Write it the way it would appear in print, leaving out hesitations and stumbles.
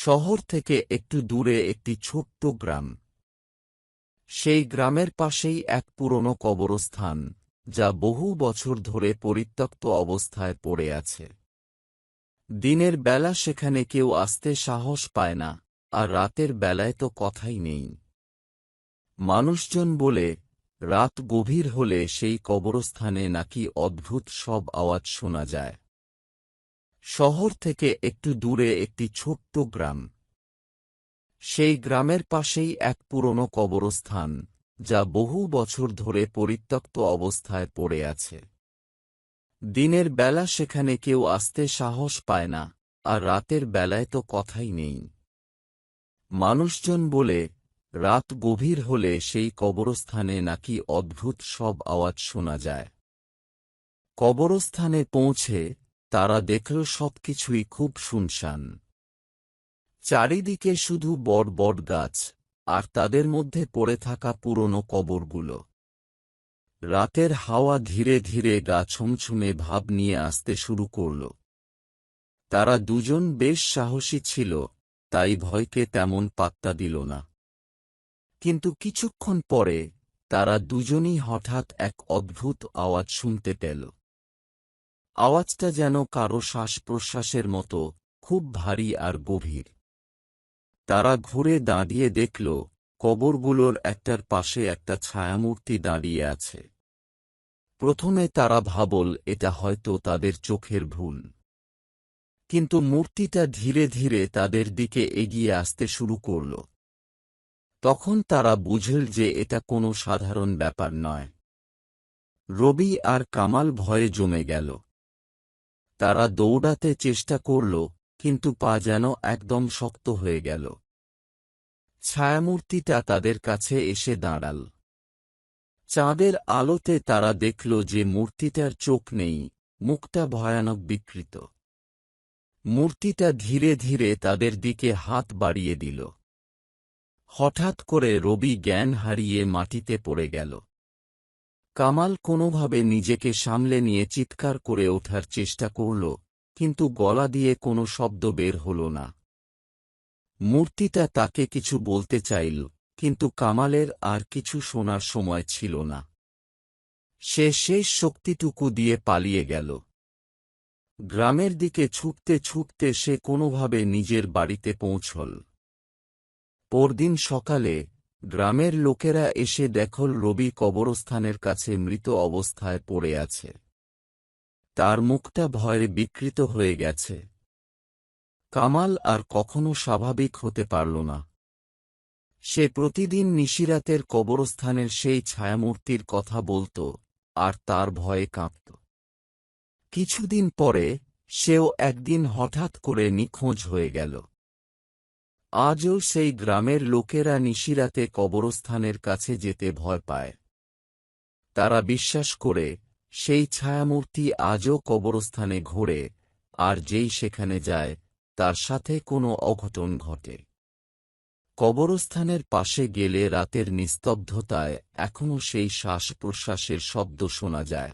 শহর থেকে একটু দূরে একটি ছোট্ট গ্রাম। সেই গ্রামের পাশেই এক পুরনো কবরস্থান, যা বহু বছর ধরে পরিত্যক্ত অবস্থায় পড়ে আছে। দিনের বেলা সেখানে কেউ আসতে সাহস পায় না, আর রাতের বেলায় তো কথাই নেই। মানুষজন বলে, রাত গভীর হলে সেই কবরস্থানে নাকি অদ্ভুত সব আওয়াজ শোনা যায়। শহর থেকে একটু দূরে একটি ছোট্ট গ্রাম। সেই গ্রামের পাশেই এক পুরনো কবরস্থান, যা বহু বছর ধরে পরিত্যক্ত অবস্থায় পড়ে আছে। দিনের বেলা সেখানে কেউ আসতে সাহস পায় না, আর রাতের বেলায় তো কথাই নেই। মানুষজন বলে, রাত গভীর হলে সেই কবরস্থানে নাকি অদ্ভুত সব আওয়াজ শোনা যায়। কবরস্থানে পৌঁছে তারা দেখল সবকিছুই খুব শুনশান। চারিদিকে শুধু বড় বড় গাছ, আর তাদের মধ্যে পড়ে থাকা পুরনো কবরগুলো। রাতের হাওয়া ধীরে ধীরে গা ছমছমে ভাব নিয়ে আসতে শুরু করল। তারা দুজন বেশ সাহসী ছিল, তাই ভয়কে তেমন পাত্তা দিল না। কিন্তু কিছুক্ষণ পরে তারা দুজনই হঠাৎ এক অদ্ভুত আওয়াজ শুনতে পেল। আওয়াজটা যেন কারো শ্বাস-প্রশ্বাসের মতো, খুব ভারী আর গভীর। তারা ঘুরে দাঁড়িয়ে দেখল, কবরগুলোর একটার পাশে একটা ছায়ামূর্তি দাঁড়িয়ে আছে। প্রথমে তারা ভাবল এটা হয়তো তাদের চোখের ভুল। কিন্তু মূর্তিটা ধীরে ধীরে তাদের দিকে এগিয়ে আসতে শুরু করল। তখন তারা বুঝল যে এটা কোনো সাধারণ ব্যাপার নয়। রবি আর কামাল ভয়ে জমে গেল। তারা দৌড়াতে চেষ্টা করল, কিন্তু পা যেন একদম শক্ত হয়ে গেল। ছায়ামূর্তিটা তাদের কাছে এসে দাঁড়াল। চাঁদের আলোতে তারা দেখল যে মূর্তিটার চোখ নেই, মুখটা ভয়ানক বিকৃত। মূর্তিটা ধীরে ধীরে তাদের দিকে হাত বাড়িয়ে দিল। হঠাৎ করে রবি জ্ঞান হারিয়ে মাটিতে পড়ে গেল। কামাল কোনোভাবে নিজেকে সামলে নিয়ে চিৎকার করে ওঠার চেষ্টা করল, কিন্তু গলা দিয়ে কোনো শব্দ বের হল না। মূর্তিটা তাকে কিছু বলতে চাইল, কিন্তু কামালের আর কিছু শোনার সময় ছিল না। সে শেষ শক্তিটুকু দিয়ে পালিয়ে গেল। গ্রামের দিকে ছুটতে ছুটতে সে কোনোভাবে নিজের বাড়িতে পৌঁছল। পরদিন সকালে গ্রামের লোকেরা এসে দেখল রবি কবরস্থানের কাছে মৃত অবস্থায় পড়ে আছে। তার মুখটা ভয়ে বিকৃত হয়ে গেছে। কামাল আর কখনো স্বাভাবিক হতে পারল না। সে প্রতিদিন নিশিরাতের কবরস্থানের সেই ছায়ামূর্তির কথা বলত, আর তার ভয়ে কাঁপত। কিছুদিন পরে সেও একদিন হঠাৎ করে নিখোঁজ হয়ে গেল। আজও সেই গ্রামের লোকেরা নিশিরাতে কবরস্থানের কাছে যেতে ভয় পায়। তারা বিশ্বাস করে, সেই ছায়ামূর্তি আজও কবরস্থানে ঘোরে, আর যেই সেখানে যায় তার সাথে কোনো অঘটন ঘটে। কবরস্থানের পাশে গেলে রাতের নিস্তব্ধতায় এখনও সেই শ্বাস-প্রশ্বাসের শব্দ শোনা যায়।